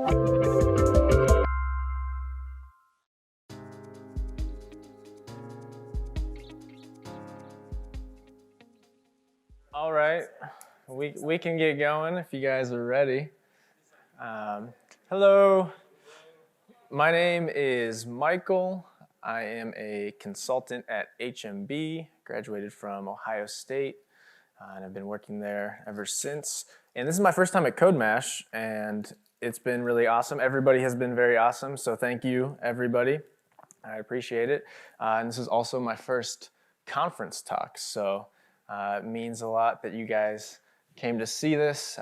All right, we can get going if you guys are ready. Hello, my name is Michael. I am a consultant at HMB, graduated from Ohio State, and I've been working there ever since. And this is my first time at CodeMash, and it's been really awesome. Everybody has been very awesome, so thank you, everybody. I appreciate it. And this is also my first conference talk, so it means a lot that you guys came to see this,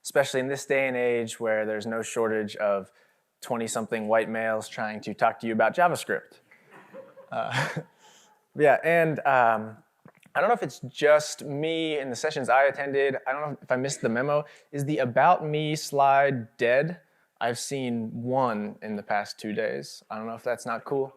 especially in this day and age where there's no shortage of 20-something white males trying to talk to you about JavaScript. Yeah, and I don't know if it's just me in the sessions I attended. I don't know if I missed the memo. Is the About Me slide dead? I've seen one in the past 2 days. I don't know if that's not cool.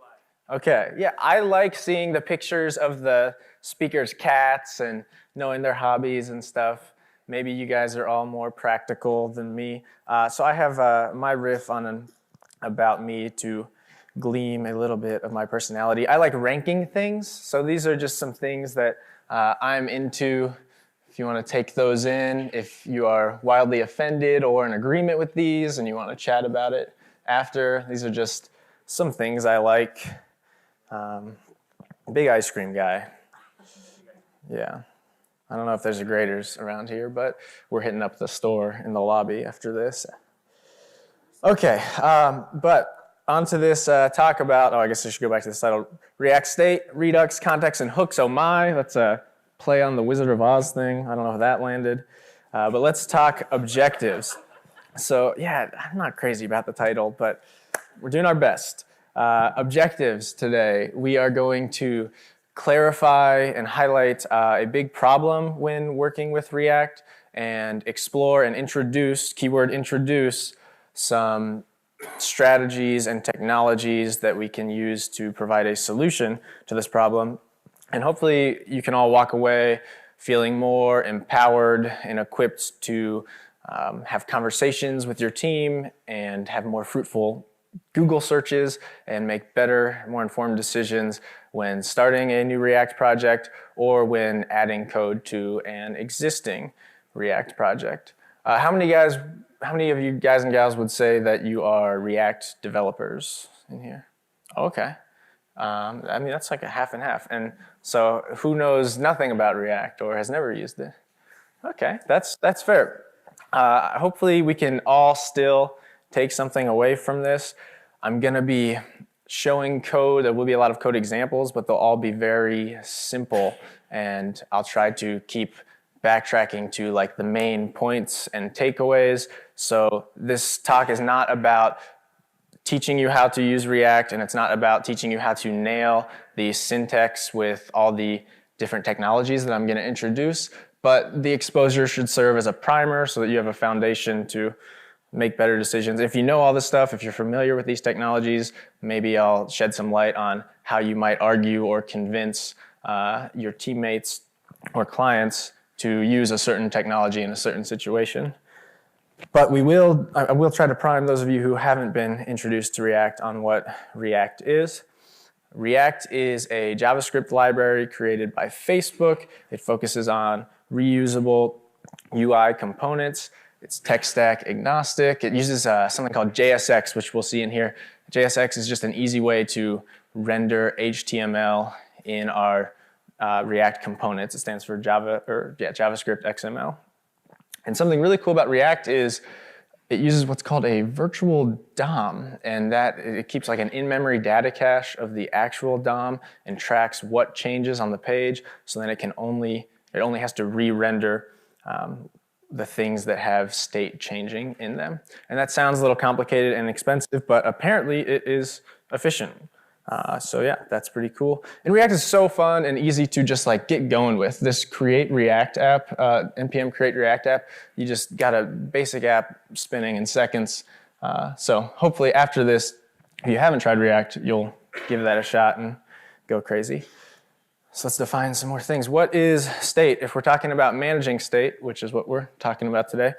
Okay, yeah, I like seeing the pictures of the speakers' cats and knowing their hobbies and stuff. Maybe you guys are all more practical than me. So I have my riff on an About Me to gleam a little bit of my personality. I like ranking things, so these are just some things that I'm into. If you want to take those in, if you are wildly offended or in agreement with these and you want to chat about it after, these are just some things I like. Big ice cream guy. Yeah. I don't know if there's a Graders around here, but we're hitting up the store in the lobby after this. Okay, but onto this talk about, I guess I should go back to the title, React State, Redux, Context, and Hooks. Oh my, that's a play on the Wizard of Oz thing. I don't know if that landed. But let's talk objectives. So yeah, I'm not crazy about the title, but we're doing our best. Objectives today, we are going to clarify and highlight a big problem when working with React and explore and introduce, keyword introduce, some strategies and technologies that we can use to provide a solution to this problem. And hopefully you can all walk away feeling more empowered and equipped to have conversations with your team and have more fruitful Google searches and make better, more informed decisions when starting a new React project or when adding code to an existing React project. How many of you guys and gals would say that you are React developers in here? Okay. I mean, that's like a half and half. And so who knows nothing about React or has never used it? Okay, that's fair. Hopefully we can all still take something away from this. I'm going to be showing code. There will be a lot of code examples, but they'll all be very simple. And I'll try to keep backtracking to like the main points and takeaways. So this talk is not about teaching you how to use React, and it's not about teaching you how to nail the syntax with all the different technologies that I'm going to introduce, but the exposure should serve as a primer so that you have a foundation to make better decisions. If you know all this stuff, if you're familiar with these technologies, maybe I'll shed some light on how you might argue or convince your teammates or clients to use a certain technology in a certain situation. But I will try to prime those of you who haven't been introduced to React on what React is. React is a JavaScript library created by Facebook. It focuses on reusable UI components. It's tech stack agnostic. It uses something called JSX, which we'll see in here. JSX is just an easy way to render HTML in our React components. It stands for JavaScript XML. And something really cool about React is it uses what's called a virtual DOM, and that it keeps like an in-memory data cache of the actual DOM and tracks what changes on the page, so then it only has to re-render the things that have state changing in them. And that sounds a little complicated and expensive, but apparently it is efficient. So yeah, that's pretty cool. And React is so fun and easy to just like get going with. This Create React app, npm Create React app, you just got a basic app spinning in seconds. So hopefully after this, if you haven't tried React, you'll give that a shot and go crazy. So let's define some more things. What is state? If we're talking about managing state, which is what we're talking about today,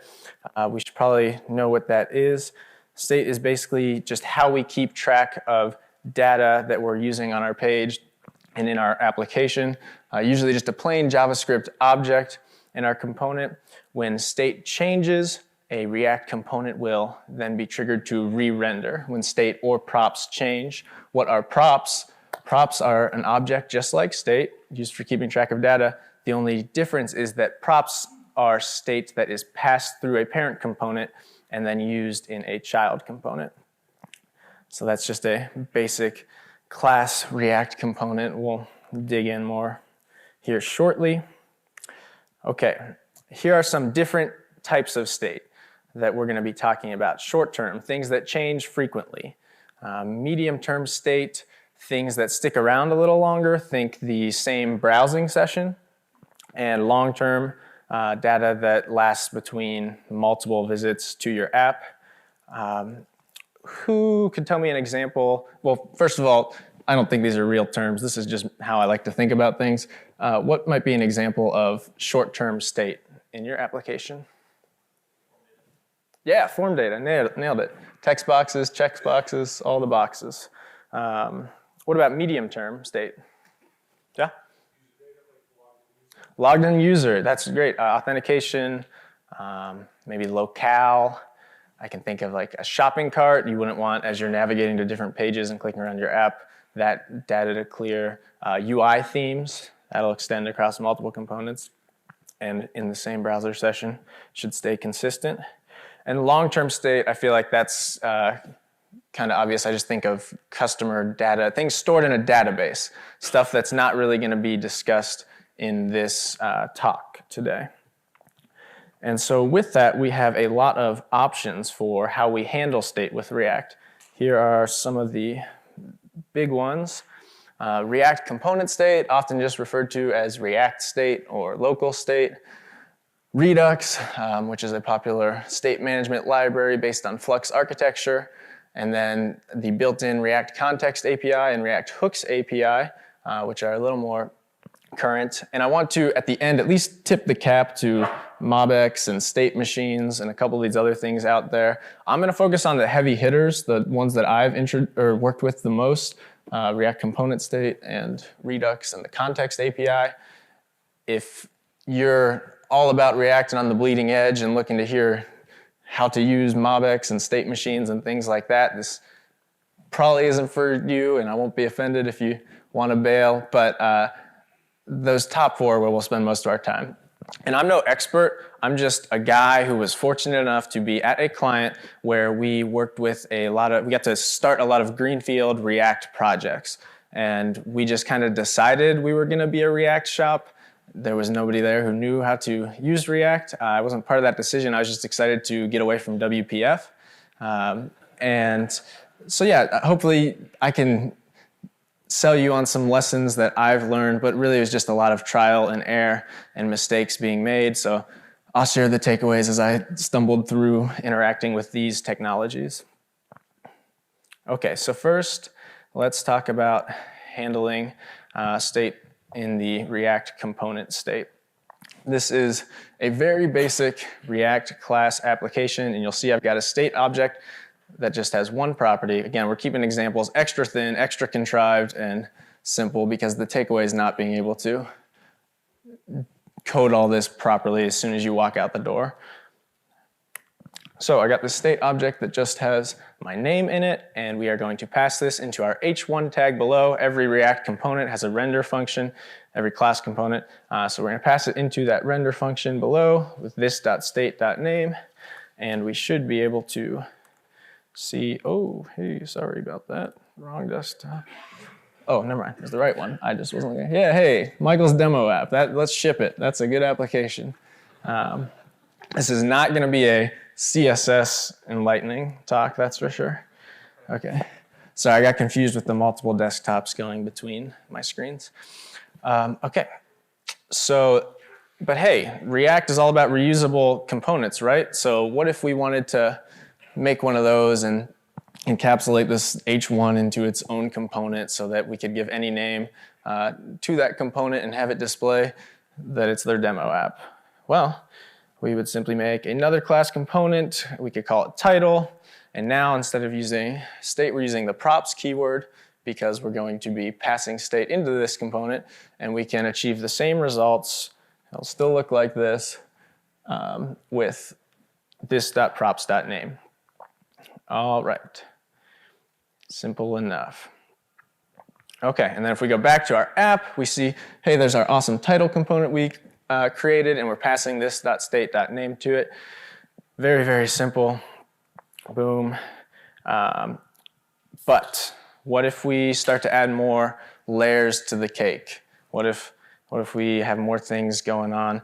we should probably know what that is. State is basically just how we keep track of data that we're using on our page and in our application. Usually just a plain JavaScript object in our component. When state changes, a React component will then be triggered to re-render when state or props change. What are props? Props are an object just like state, used for keeping track of data. The only difference is that props are state that is passed through a parent component and then used in a child component. So that's just a basic class React component. We'll dig in more here shortly. Okay, here are some different types of state that we're going to be talking about. Short-term, things that change frequently. Medium-term state, things that stick around a little longer, think the same browsing session. And long-term, data that lasts between multiple visits to your app. Who could tell me an example? Well, first of all, I don't think these are real terms. This is just how I like to think about things. What might be an example of short-term state in your application? Yeah, form data, nailed it. Text boxes, check boxes, all the boxes. What about medium-term state? Yeah? Logged in user, that's great. Authentication, maybe locale. I can think of like a shopping cart. You wouldn't want, as you're navigating to different pages and clicking around your app, that data to clear. UI themes, that'll extend across multiple components and in the same browser session, should stay consistent. And long-term state, I feel like that's kind of obvious. I just think of customer data, things stored in a database, stuff that's not really going to be discussed in this talk today. And so with that, we have a lot of options for how we handle state with React. Here are some of the big ones. React component state, often just referred to as React state or local state. Redux, which is a popular state management library based on Redux Architecture. And then the built-in React Context API and React Hooks API, which are a little more current. And I want to, at the end, at least tip the cap to ModX and state machines and a couple of these other things out there. I'm going to focus on the heavy hitters, the ones that I've worked with the most, React Component State and Redux and the Context API. If you're all about React and on the bleeding edge and looking to hear how to use ModX and state machines and things like that, this probably isn't for you, and I won't be offended if you want to bail, but those top four are where we'll spend most of our time. And I'm no expert. I'm just a guy who was fortunate enough to be at a client where we worked with we got to start a lot of greenfield React projects. And we just kind of decided we were going to be a React shop. There was nobody there who knew how to use React. I wasn't part of that decision. I was just excited to get away from WPF. And so yeah, hopefully I can sell you on some lessons that I've learned, but really it was just a lot of trial and error and mistakes being made. So I'll share the takeaways as I stumbled through interacting with these technologies. Okay, so first, let's talk about handling state in the React component state. This is a very basic React class application, and you'll see I've got a state object that just has one property. Again, we're keeping examples extra thin, extra contrived, and simple because the takeaway is not being able to code all this properly as soon as you walk out the door. So I got this state object that just has my name in it, and we are going to pass this into our h1 tag below. Every React component has a render function, every class component. So we're going to pass it into that render function below with this.state.name, and we should be able to see, oh, hey, sorry about that, wrong desktop. Oh, never mind, it's the right one. I just wasn't looking. Yeah, hey, Michael's demo app, let's ship it. That's a good application. This is not gonna be a CSS enlightening talk, that's for sure. Okay, so I got confused with the multiple desktops going between my screens. Okay, so, but hey, React is all about reusable components, right? So what if we wanted to make one of those and encapsulate this h1 into its own component so that we could give any name to that component and have it display that it's their demo app? Well, we would simply make another class component. We could call it title, And now instead of using state, we're using the props keyword because we're going to be passing state into this component, and we can achieve the same results. It'll still look like this with this.props.name. All right, simple enough. Okay, and then if we go back to our app, we see, hey, there's our awesome title component we created, and we're passing this.state.name to it. Very, very simple. Boom. But what if we start to add more layers to the cake? What if we have more things going on?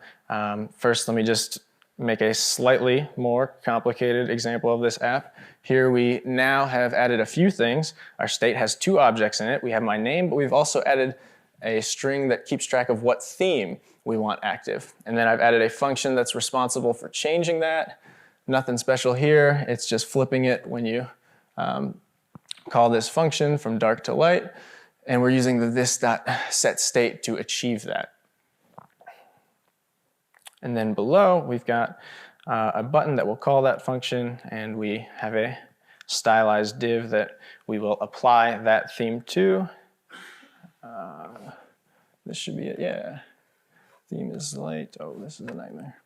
First, let me just make a slightly more complicated example of this app. Here we now have added a few things. Our state has 2 objects in it. We have my name, but we've also added a string that keeps track of what theme we want active. And then I've added a function that's responsible for changing that. Nothing special here. It's just flipping it when you call this function from dark to light. And we're using the this.setState to achieve that. And then below, we've got a button that will call that function, and we have a stylized div that we will apply that theme to. This should be it, yeah. Theme is light. Oh, this is a nightmare.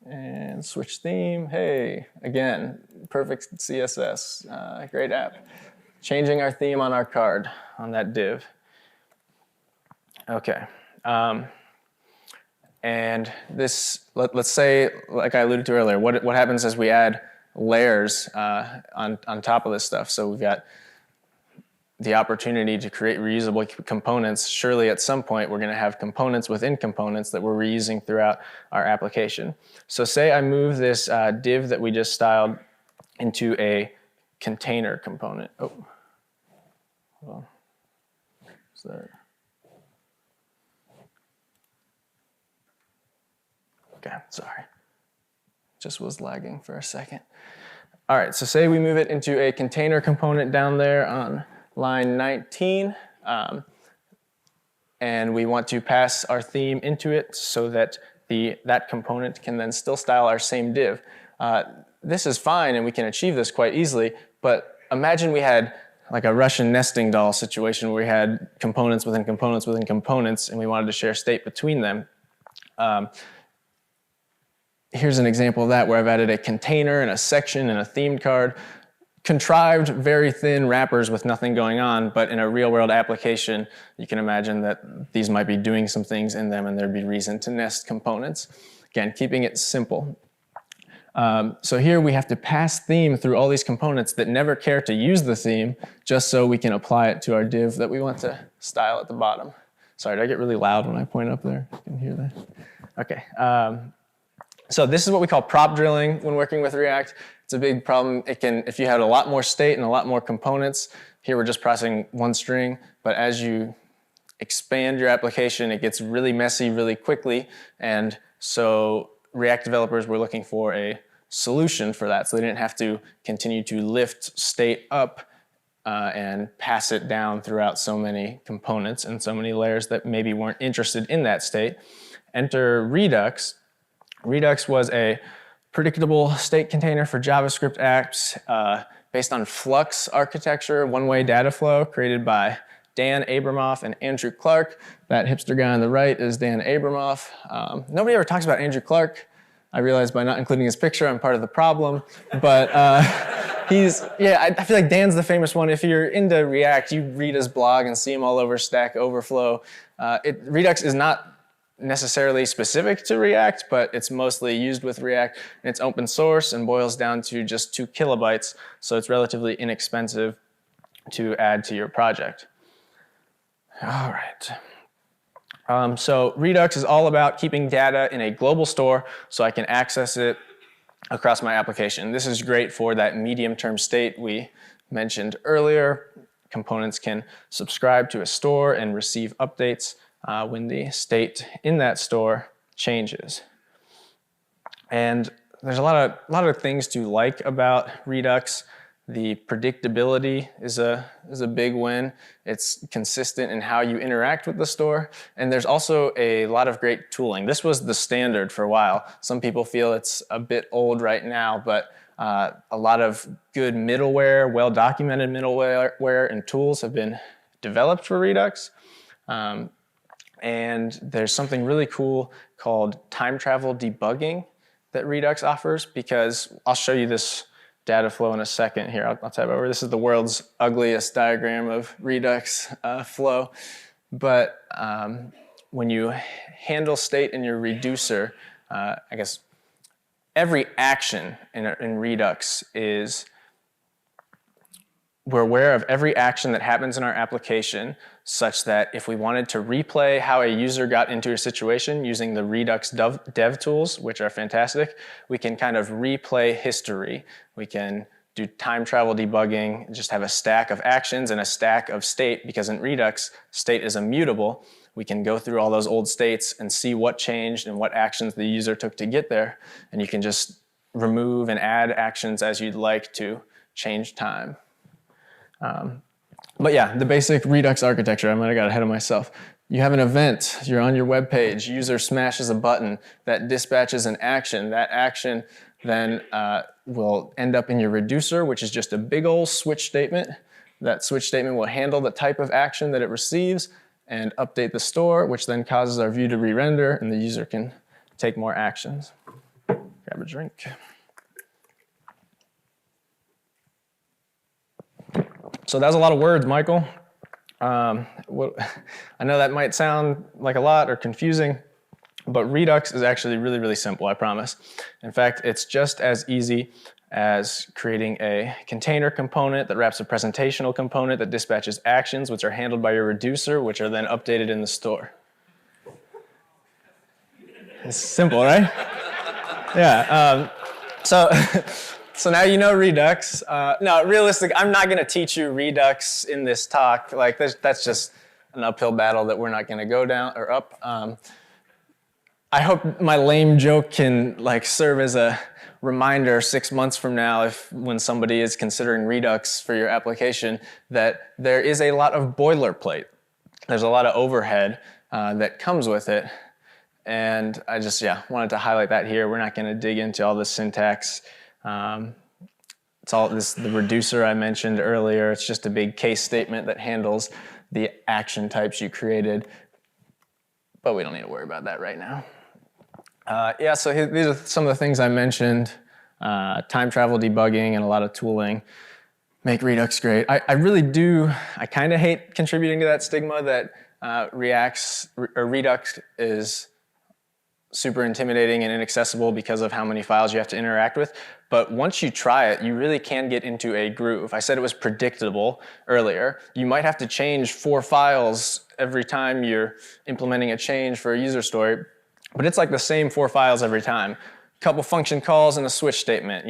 And switch theme. Hey, again, perfect CSS. Great app. Changing our theme on our card on that div. Okay. And this, let's say, like I alluded to earlier, what happens as we add layers on top of this stuff? So we've got the opportunity to create reusable components. Surely at some point we're going to have components within components that we're reusing throughout our application. So say I move this div that we just styled into a container component. Oh, well, is there? Okay, sorry. Just was lagging for a second. All right, so say we move it into a container component down there on line 19, and we want to pass our theme into it so that that component can then still style our same div. This is fine, and we can achieve this quite easily, but imagine we had like a Russian nesting doll situation where we had components within components within components, and we wanted to share state between them. Here's an example of that where I've added a container and a section and a themed card. Contrived, very thin wrappers with nothing going on, but in a real-world application, you can imagine that these might be doing some things in them and there'd be reason to nest components. Again, keeping it simple. So here we have to pass theme through all these components that never care to use the theme, just so we can apply it to our div that we want to style at the bottom. Sorry, did I get really loud when I point up there? You can hear that? Okay. So this is what we call prop drilling when working with React. It's a big problem. It can, if you had a lot more state and a lot more components, here we're just processing one string, but as you expand your application, it gets really messy really quickly, and so React developers were looking for a solution for that, so they didn't have to continue to lift state up and pass it down throughout so many components and so many layers that maybe weren't interested in that state. Enter Redux. Redux was a predictable state container for JavaScript apps based on Flux architecture, one-way data flow created by Dan Abramoff and Andrew Clark. That hipster guy on the right is Dan Abramoff. Nobody ever talks about Andrew Clark. I realize by not including his picture, I'm part of the problem. But I feel like Dan's the famous one. If you're into React, you read his blog and see him all over Stack Overflow. Redux is not necessarily specific to React, but it's mostly used with React, and it's open source and boils down to just 2 kilobytes, so it's relatively inexpensive to add to your project. All right. So Redux is all about keeping data in a global store so I can access it across my application. This is great for that medium-term state we mentioned earlier. Components can subscribe to a store and receive updates when the state in that store changes. And there's a lot of things to like about Redux. The predictability is a big win. It's consistent in how you interact with the store. And there's also a lot of great tooling. This was the standard for a while. Some people feel it's a bit old right now, but A lot of good middleware, well-documented middleware and tools have been developed for Redux. And there's something really cool called time travel debugging that Redux offers, because I'll show you this data flow in a second here. I'll type over. This is the world's ugliest diagram of Redux flow. But when you handle state in your reducer, I guess every action in Redux is, we're aware of every action that happens in our application, such that if we wanted to replay how a user got into a situation using the Redux dev tools, which are fantastic, we can kind of replay history. We can do time travel debugging, just have a stack of actions and a stack of state, because in Redux, state is immutable. We can go through all those old states and see what changed and what actions the user took to get there. And you can just remove and add actions as you'd like to change time. But yeah, the basic Redux architecture, I might have got ahead of myself. You have an event, you're on your web page, user smashes a button that dispatches an action. That action then will end up in your reducer, which is just a big old switch statement. That switch statement will handle the type of action that it receives and update the store, which then causes our view to re-render, and the user can take more actions. Grab a drink. So that was a lot of words, Michael. I know that might sound like a lot or confusing, but Redux is actually really, really simple, I promise. In fact, it's just as easy as creating a container component that wraps a presentational component that dispatches actions, which are handled by your reducer, which are then updated in the store. It's simple, right? Yeah. So now you know Redux. No, realistically, I'm not going to teach you Redux in this talk. Like that's just an uphill battle that we're not going to go down or up. I hope my lame joke can like serve as a reminder 6 months from now, when somebody is considering Redux for your application, that there is a lot of boilerplate. There's a lot of overhead that comes with it. And I just, wanted to highlight that here. We're not going to dig into all the syntax. It's all the reducer I mentioned earlier. It's just a big case statement that handles the action types you created. But we don't need to worry about that right now. So these are some of the things I mentioned. Time travel debugging and a lot of tooling make Redux great. I really do, I kind of hate contributing to that stigma that Redux is super intimidating and inaccessible because of how many files you have to interact with. But once you try it, you really can get into a groove. I said it was predictable earlier. You might have to change 4 files every time you're implementing a change for a user story, but it's like the same 4 files every time. Couple function calls and a switch statement,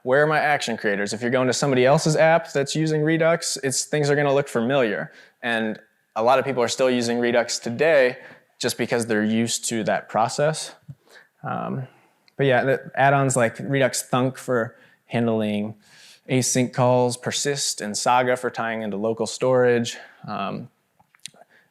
Where are my action creators? If you're going to somebody else's app that's using Redux, things are gonna look familiar. And a lot of people are still using Redux today just because they're used to that process. But yeah, the add-ons like Redux Thunk for handling async calls, Persist, and Saga for tying into local storage.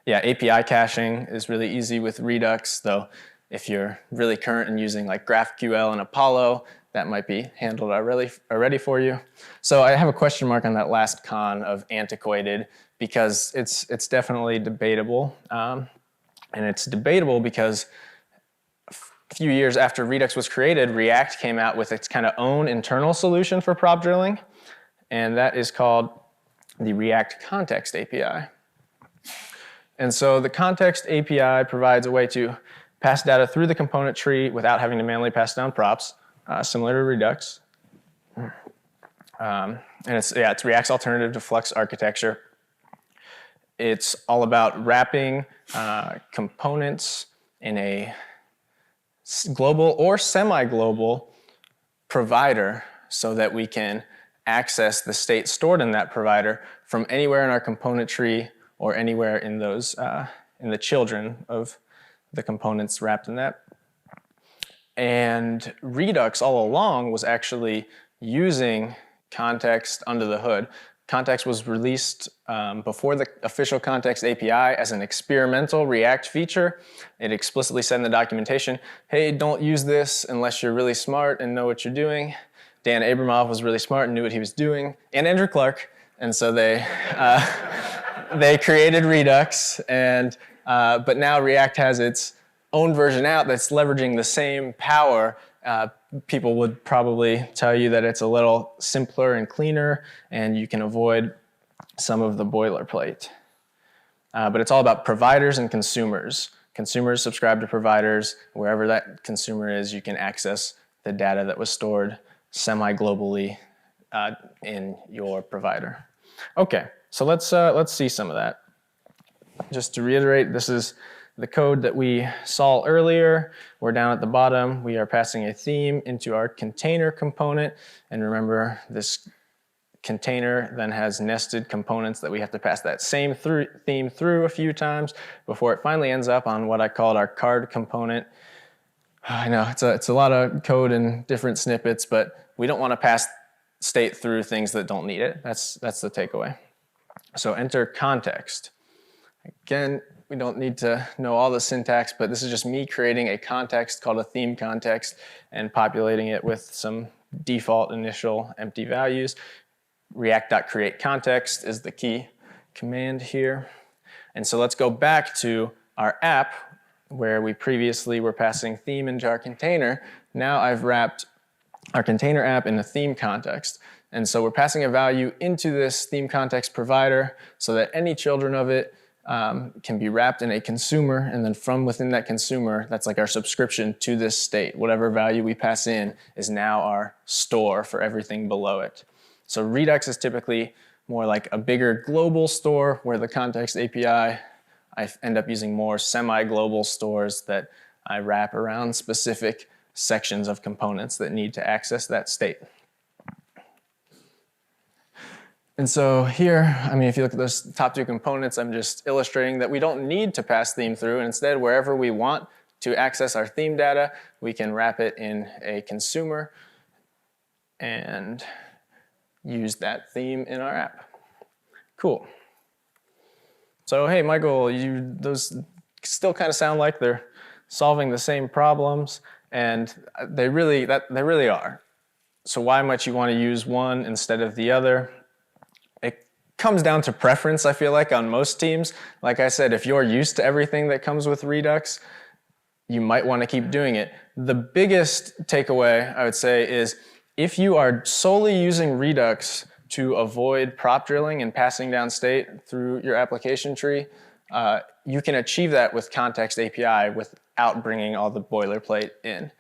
API caching is really easy with Redux, though if you're really current and using like GraphQL and Apollo, that might be handled already for you. So I have a question mark on that last con of antiquated, because it's definitely debatable. And it's debatable because a few years after Redux was created, React came out with its kind of own internal solution for prop drilling, and that is called the React Context API. And so the Context API provides a way to pass data through the component tree without having to manually pass down props, similar to Redux. And it's React's alternative to Flux architecture. It's all about wrapping components in a global or semi-global provider so that we can access the state stored in that provider from anywhere in our component tree or anywhere in those in the children of the components wrapped in that. And Redux all along was actually using context under the hood. Context was released before the official Context API as an experimental React feature. It explicitly said in the documentation, hey, don't use this unless you're really smart and know what you're doing. Dan Abramov was really smart and knew what he was doing, and Andrew Clark. And so they created Redux, but now React has its own version out that's leveraging the same power. People would probably tell you that it's a little simpler and cleaner, and you can avoid some of the boilerplate. But it's all about providers and consumers. Consumers subscribe to providers. Wherever that consumer is, you can access the data that was stored semi-globally in your provider. Okay, so let's see some of that. Just to reiterate, this is the code that we saw earlier. We're down at the bottom. We are passing a theme into our container component. And remember, this container then has nested components that we have to pass that same theme through a few times before it finally ends up on what I called our card component. I know it's a lot of code and different snippets, but we don't want to pass state through things that don't need it. That's the takeaway. So enter context. Again, we don't need to know all the syntax, but this is just me creating a context called a theme context and populating it with some default initial empty values. React.createContext is the key command here. And so let's go back to our app where we previously were passing theme into our container. Now I've wrapped our container app in a theme context. And so we're passing a value into this theme context provider so that any children of it can be wrapped in a consumer, and then from within that consumer, that's like our subscription to this state. Whatever value we pass in is now our store for everything below it. So Redux is typically more like a bigger global store, where the context API, I end up using more semi-global stores that I wrap around specific sections of components that need to access that state. And so here, I mean, if you look at those top two components, I'm just illustrating that we don't need to pass theme through, and instead, wherever we want to access our theme data, we can wrap it in a consumer and use that theme in our app. Cool. So hey, Michael, those still kind of sound like they're solving the same problems, and they really are. So why might you want to use one instead of the other? It comes down to preference, I feel like, on most teams. Like I said, if you're used to everything that comes with Redux, you might want to keep doing it. The biggest takeaway, I would say, is if you are solely using Redux to avoid prop drilling and passing down state through your application tree, you can achieve that with Context API without bringing all the boilerplate in.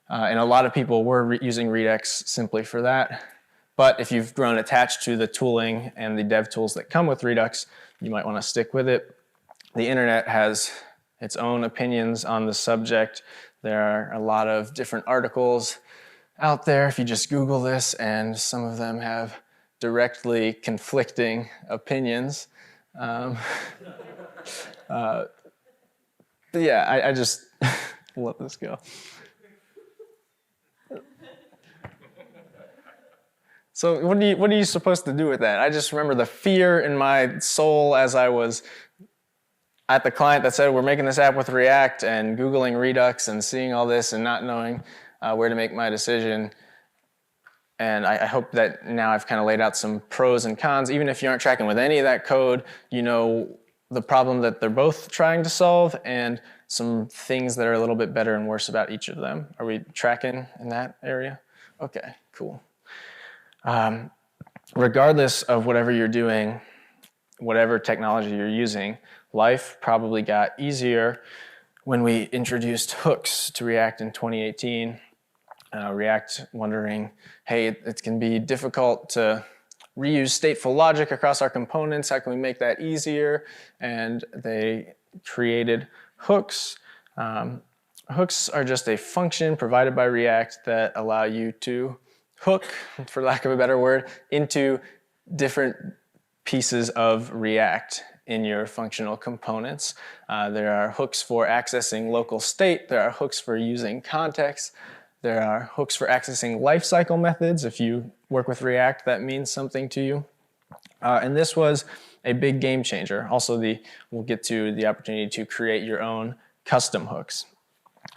And a lot of people were using Redux simply for that. But if you've grown attached to the tooling and the dev tools that come with Redux, you might want to stick with it. The internet has its own opinions on the subject. There are a lot of different articles out there if you just Google this, and some of them have directly conflicting opinions. But yeah, I just let this go. So what are you supposed to do with that? I just remember the fear in my soul as I was at the client that said, we're making this app with React, and Googling Redux and seeing all this and not knowing where to make my decision. And I hope that now I've kind of laid out some pros and cons. Even if you aren't tracking with any of that code, you know the problem that they're both trying to solve and some things that are a little bit better and worse about each of them. Are we tracking in that area? Okay, cool. Regardless of whatever you're doing, whatever technology you're using, life probably got easier when we introduced hooks to React in 2018. React wondering, hey, it can be difficult to reuse stateful logic across our components. How can we make that easier? And they created hooks. Hooks are just a function provided by React that allow you to hook, for lack of a better word, into different pieces of React in your functional components. There are hooks for accessing local state. There are hooks for using context. There are hooks for accessing lifecycle methods. If you work with React, that means something to you. And this was a big game changer. Also, we'll get to the opportunity to create your own custom hooks.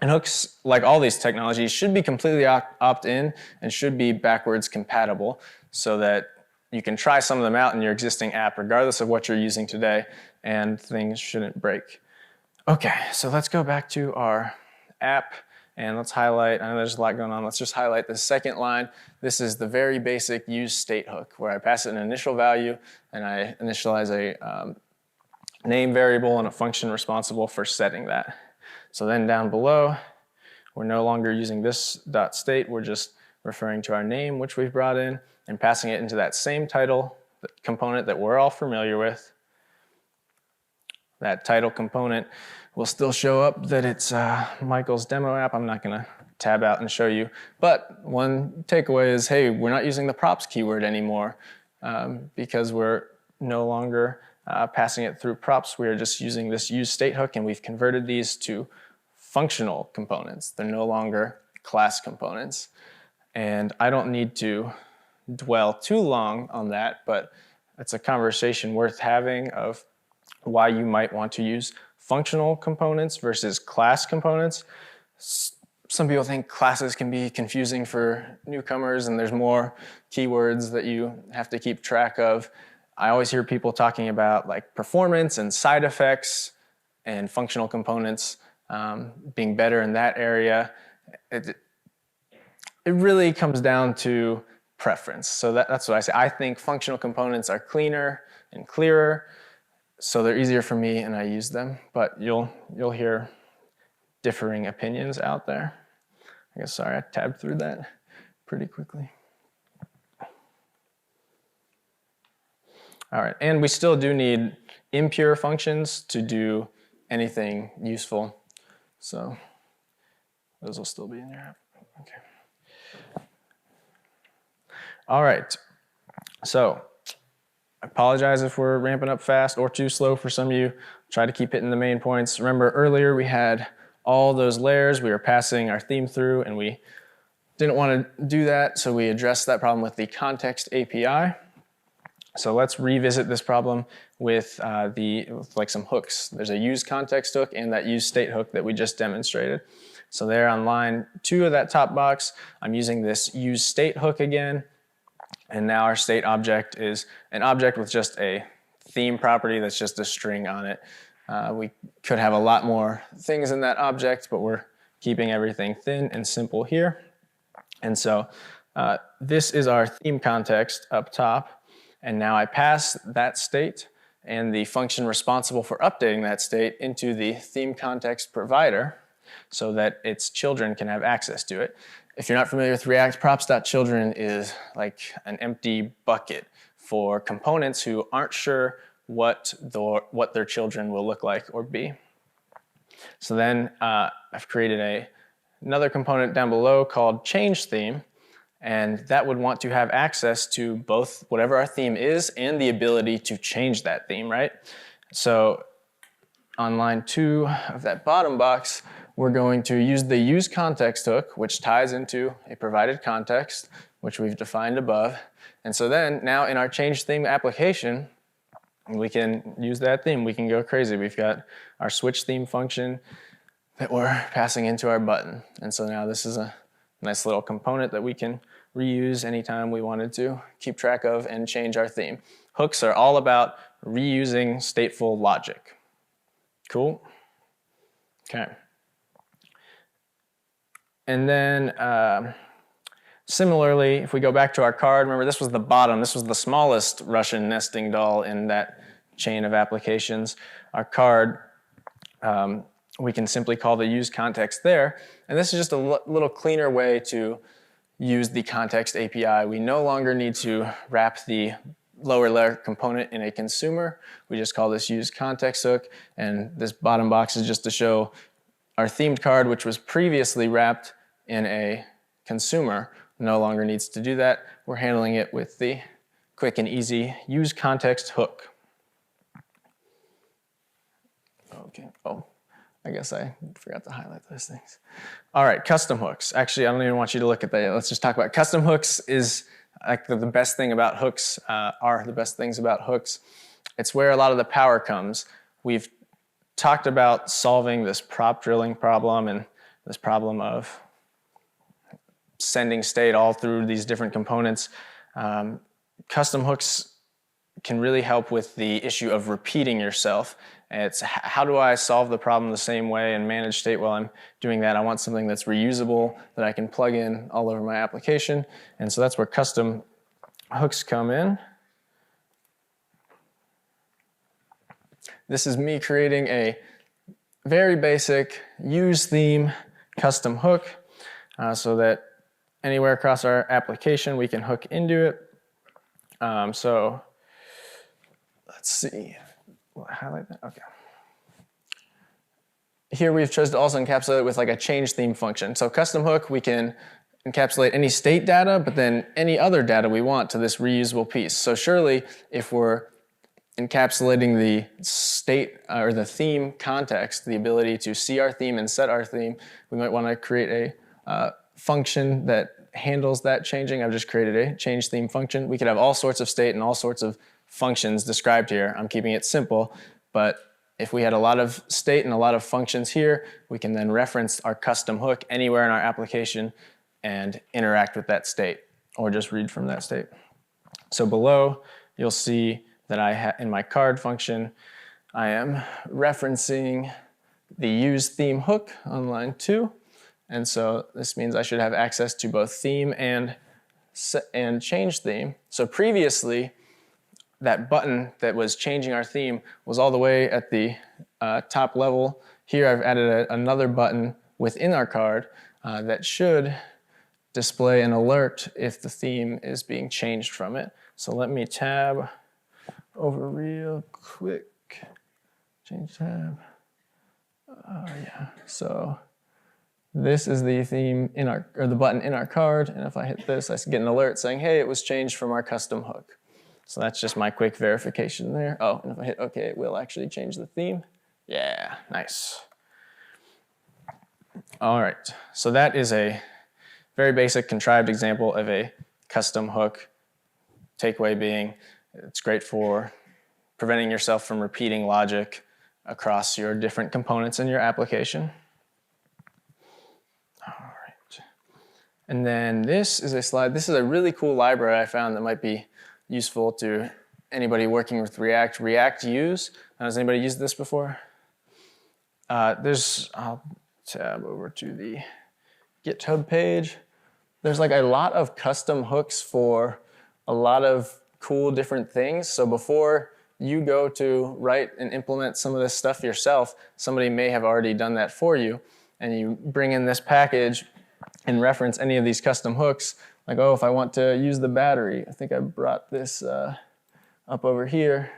And hooks, like all these technologies, should be completely opt-in and should be backwards compatible so that you can try some of them out in your existing app regardless of what you're using today, and things shouldn't break. Okay, so let's go back to our app and let's highlight, I know there's a lot going on, let's just highlight the second line. This is the very basic use state hook where I pass it an initial value and I initialize a name variable and a function responsible for setting that. So then down below, we're no longer using this dot state, we're just referring to our name, which we've brought in, and passing it into that same title component that we're all familiar with. That title component will still show up that it's Michael's demo app. I'm not gonna tab out and show you, but one takeaway is, hey, we're not using the props keyword anymore because we're no longer passing it through props. We are just using this use state hook, and we've converted these to functional components. They're no longer class components. And I don't need to dwell too long on that, but it's a conversation worth having of why you might want to use functional components versus class components. Some people think classes can be confusing for newcomers and there's more keywords that you have to keep track of. I always hear people talking about like performance and side effects and functional components being better in that area. It really comes down to preference. So that's what I say. I think functional components are cleaner and clearer, so they're easier for me and I use them, but you'll hear differing opinions out there. I guess, sorry, I tabbed through that pretty quickly. All right, and we still do need impure functions to do anything useful. So those will still be in your app. Okay. All right, so I apologize if we're ramping up fast or too slow for some of you. Try to keep hitting the main points. Remember earlier we had all those layers we were passing our theme through, and we didn't want to do that, so we addressed that problem with the context API. So let's revisit this problem with like some hooks. There's a use context hook and that use state hook that we just demonstrated. So there on line 2 of that top box, I'm using this use state hook again. And now our state object is an object with just a theme property that's just a string on it. We could have a lot more things in that object, but we're keeping everything thin and simple here. And so this is our theme context up top. And now I pass that state and the function responsible for updating that state into the theme context provider so that its children can have access to it. If you're not familiar with React, props.children is like an empty bucket for components who aren't sure what their children will look like or be. So then I've created another component down below called change theme, and that would want to have access to both whatever our theme is and the ability to change that theme, right? So on line 2 of that bottom box, we're going to use the use context hook, which ties into a provided context, which we've defined above. And so then now in our change theme application, we can use that theme. We can go crazy. We've got our switch theme function that we're passing into our button. And so now this is a nice little component that we can reuse anytime we wanted to keep track of and change our theme. Hooks are all about reusing stateful logic. Cool? Okay. And then similarly, if we go back to our card, remember this was the bottom, this was the smallest Russian nesting doll in that chain of applications. Our card, we can simply call the use context there. And this is just a little cleaner way to use the context API. We no longer need to wrap the lower layer component in a consumer. We just call this use context hook. And this bottom box is just to show our themed card, which was previously wrapped in a consumer, no longer needs to do that. We're handling it with the quick and easy use context hook. Okay, oh, I guess I forgot to highlight those things. All right, custom hooks. Actually, I don't even want you to look at that yet. Let's just talk about custom hooks. Is like the best thing about hooks, are the best things about hooks. It's where a lot of the power comes. We've talked about solving this prop drilling problem and this problem of sending state all through these different components. Custom hooks can really help with the issue of repeating yourself. It's how do I solve the problem the same way and manage state while I'm doing that? I want something that's reusable, that I can plug in all over my application. And so that's where custom hooks come in. This is me creating a very basic use theme custom hook so that anywhere across our application we can hook into it. So let's see. Will I highlight that? Okay. Here we've chosen to also encapsulate it with like a change theme function. So custom hook, we can encapsulate any state data, but then any other data we want to this reusable piece. So surely if we're encapsulating the state or the theme context, the ability to see our theme and set our theme, we might want to create a function that handles that changing. I've just created a change theme function. We could have all sorts of state and all sorts of functions described here. I'm keeping it simple, but if we had a lot of state and a lot of functions here, we can then reference our custom hook anywhere in our application and interact with that state or just read from that state. So below, you'll see that in my card function, I am referencing the use theme hook on line 2. And so this means I should have access to both theme and change theme. So previously, that button that was changing our theme was all the way at the top level. Here I've added another button within our card that should display an alert if the theme is being changed from it. So let me tab over real quick. Change tab. Yeah. So this is the theme or the button in our card, and if I hit this, I get an alert saying, hey, it was changed from our custom hook. So that's just my quick verification there. Oh, and if I hit OK, it will actually change the theme. Yeah, nice. All right, so that is a very basic contrived example of a custom hook. Takeaway being, it's great for preventing yourself from repeating logic across your different components in your application. All right. And then this is a slide. This is a really cool library I found that might be useful to anybody working with React. React Use. Has anybody used this before? I'll tab over to the GitHub page. There's like a lot of custom hooks for a lot of cool different things. So before you go to write and implement some of this stuff yourself, somebody may have already done that for you, and you bring in this package and reference any of these custom hooks. Like, oh, if I want to use the battery, I think I brought this up over here.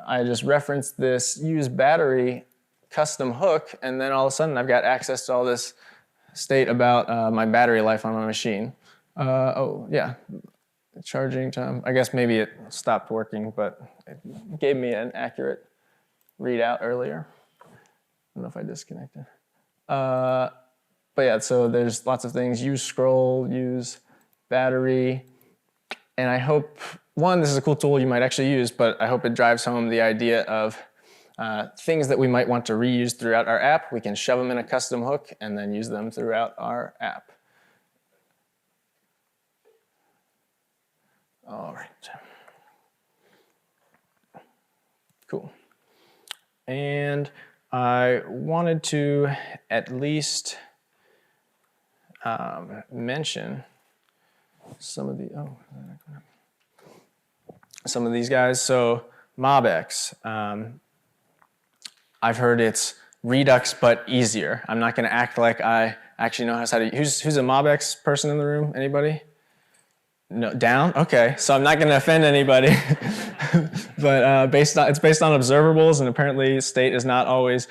I just referenced this use battery custom hook, and then all of a sudden I've got access to all this state about my battery life on my machine. Oh, yeah, charging time. I guess maybe it stopped working, but it gave me an accurate readout earlier. I don't know if I disconnected. But yeah, so there's lots of things. Use scroll, use battery, and I hope, one, this is a cool tool you might actually use, but I hope it drives home the idea of things that we might want to reuse throughout our app. We can shove them in a custom hook and then use them throughout our app. All right. Cool. And I wanted to at least mention some of these guys. So ModX. I've heard it's Redux but easier. I'm not going to act like I actually know how to. Who's a ModX person in the room? Anybody? No, down? Okay, so I'm not going to offend anybody. But it's based on observables, and apparently state is not always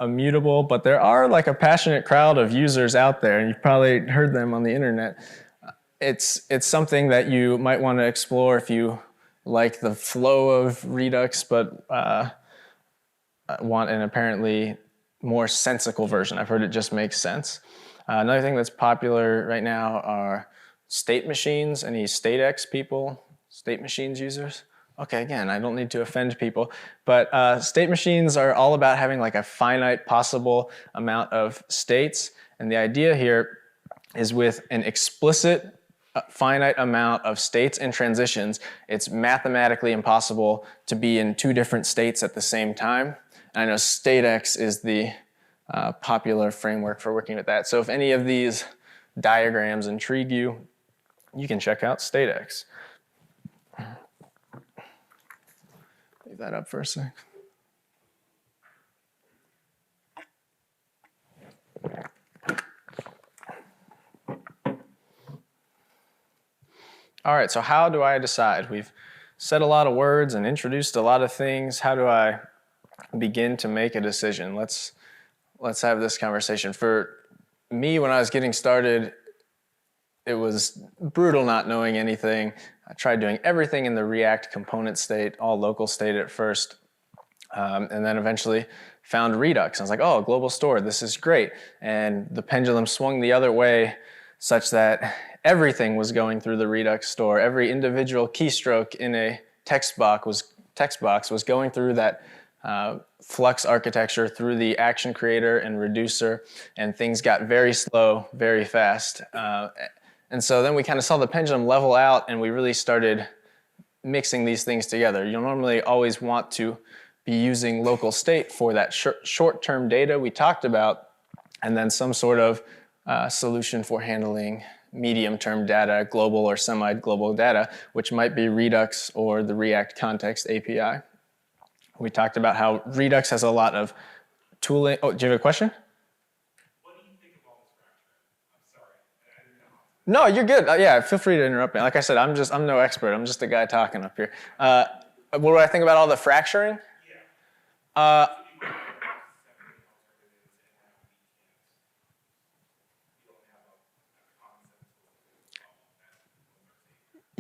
immutable. But there are like a passionate crowd of users out there, and you've probably heard them on the internet. It's something that you might want to explore if you like the flow of Redux, but want an apparently more sensical version. I've heard it just makes sense. Another thing that's popular right now are state machines. Any StateX people? State machines users? Okay, again, I don't need to offend people, but state machines are all about having like a finite possible amount of states, And the idea here is with an explicit finite amount of states and transitions, it's mathematically impossible to be in two different states at the same time. And I know StateX is the popular framework for working with that. So if any of these diagrams intrigue you, you can check out StateX. Leave that up for a sec. All right, so how do I decide? We've said a lot of words and introduced a lot of things. How do I begin to make a decision? Let's have this conversation. For me, when I was getting started, it was brutal not knowing anything. I tried doing everything in the React component state, all local state at first, and then eventually found Redux. I was like, oh, global store, this is great. And the pendulum swung the other way such that everything was going through the Redux store. Every individual keystroke in a text box was going through that Flux architecture through the action creator and reducer, and things got very slow, very fast. And so then we kind of saw the pendulum level out, and we really started mixing these things together. You'll normally always want to be using local state for that short-term data we talked about, and then some sort of solution for handling medium-term data, global or semi-global data, which might be Redux or the React Context API. We talked about how Redux has a lot of tooling. Oh, do you have a question? What do you think of all this fracturing? I'm sorry, I didn't know. No, you're good. Yeah, feel free to interrupt me. Like I said, I'm no expert. I'm just a guy talking up here. What do I think about all the fracturing? Yeah.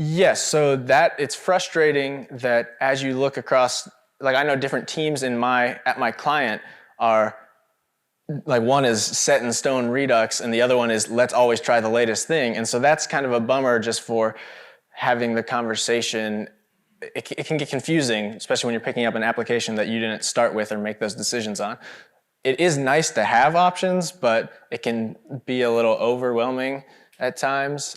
Yes, so that it's frustrating that as you look across, like I know different teams at my client are, like one is set in stone Redux and the other one is let's always try the latest thing. And so that's kind of a bummer just for having the conversation. It can get confusing, especially when you're picking up an application that you didn't start with or make those decisions on. It is nice to have options, but it can be a little overwhelming at times.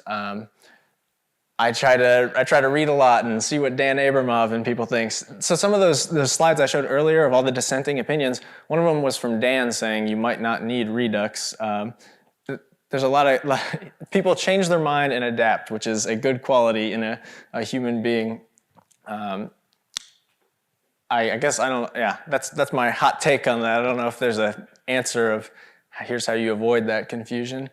I try to read a lot and see what Dan Abramov and people think. So some of those slides I showed earlier of all the dissenting opinions, one of them was from Dan saying you might not need Redux. There's a lot of people change their mind and adapt, which is a good quality in a human being. I guess I don't. Yeah, that's my hot take on that. I don't know if there's an answer of here's how you avoid that confusion.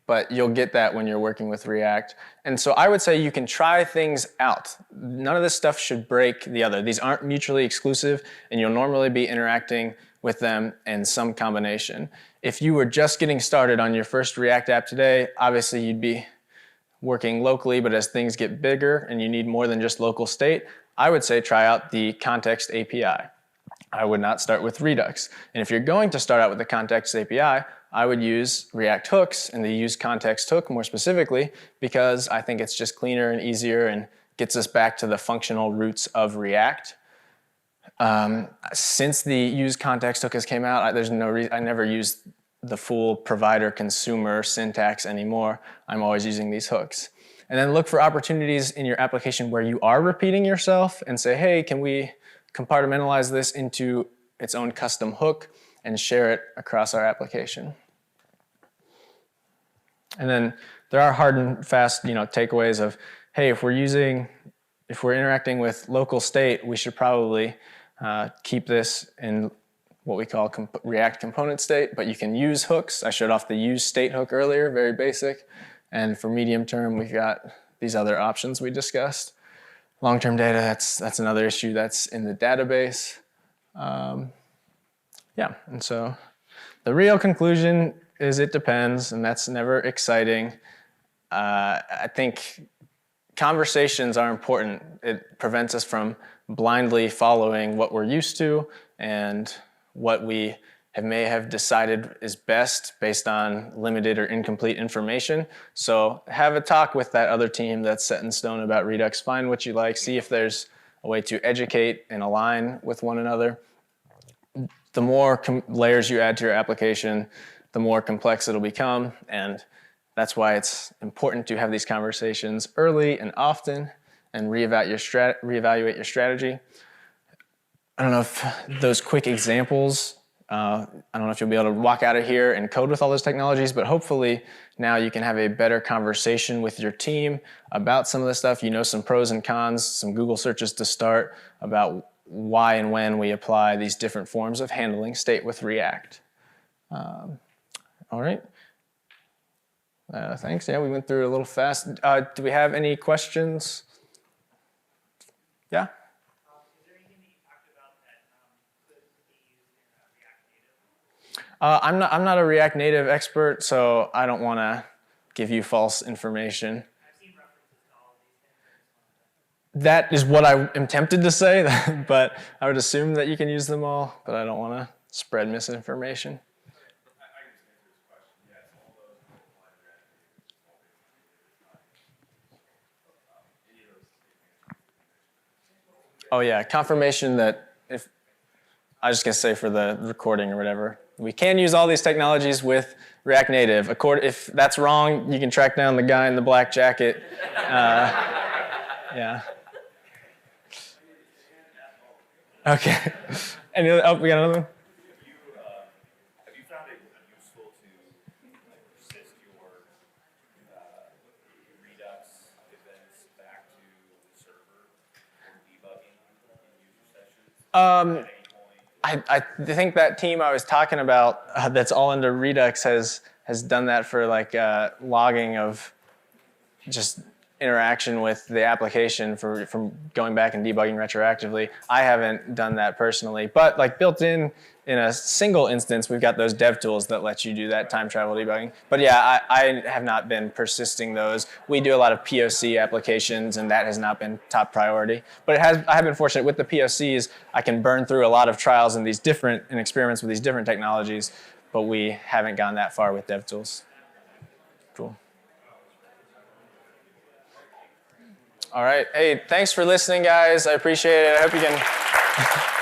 But you'll get that when you're working with React. And so I would say you can try things out. None of this stuff should break the other. These aren't mutually exclusive, and you'll normally be interacting with them in some combination. If you were just getting started on your first React app today, obviously you'd be working locally, but as things get bigger and you need more than just local state, I would say try out the Context API. I would not start with Redux. And if you're going to start out with the Context API, I would use React hooks and the use context hook more specifically because I think it's just cleaner and easier and gets us back to the functional roots of React. Since the use context hook has came out, there's no reason I never use the full provider consumer syntax anymore. I'm always using these hooks. And then look for opportunities in your application where you are repeating yourself and say, hey, can we compartmentalize this into its own custom hook and share it across our application. And then there are hard and fast, takeaways of, hey, if we're interacting with local state, we should probably keep this in what we call React component state, but you can use hooks. I showed off the use state hook earlier, very basic. And for medium term, we've got these other options we discussed. Long-term data, that's another issue that's in the database. Yeah, and so the real conclusion is it depends, and that's never exciting. I think conversations are important. It prevents us from blindly following what we're used to and what we may have decided is best based on limited or incomplete information. So have a talk with that other team that's set in stone about Redux. Find what you like. See if there's a way to educate and align with one another. The more layers you add to your application, the more complex it'll become. And that's why it's important to have these conversations early and often and reevaluate your strategy. I don't know if those quick examples, I don't know if you'll be able to walk out of here and code with all those technologies, but hopefully now you can have a better conversation with your team about some of this stuff. You know some pros and cons, some Google searches to start about why and when we apply these different forms of handling state with React. All right. Thanks. Yeah, we went through it a little fast. Do we have any questions? Yeah? I'm not a React Native expert, so I don't want to give you false information. That is what I am tempted to say, but I would assume that you can use them all, but I don't want to spread misinformation. Oh yeah, confirmation that if, I was just going to say for the recording or whatever, we can use all these technologies with React Native. If that's wrong, you can track down the guy in the black jacket. Yeah. Okay. We got another one? Have you found it useful to persist your Redux events back to the server for debugging in user sessions? I think that team I was talking about that's all under Redux has done that for like logging of just interaction with the application from going back and debugging retroactively. I haven't done that personally, but like built in a single instance, we've got those dev tools that let you do that time travel debugging. But yeah, I have not been persisting those. We do a lot of POC applications, and that has not been top priority. But I have been fortunate with the POCs. I can burn through a lot of trials and experiments with these different technologies, but we haven't gone that far with dev tools. Cool. All right. Hey, thanks for listening, guys. I appreciate it. I hope you can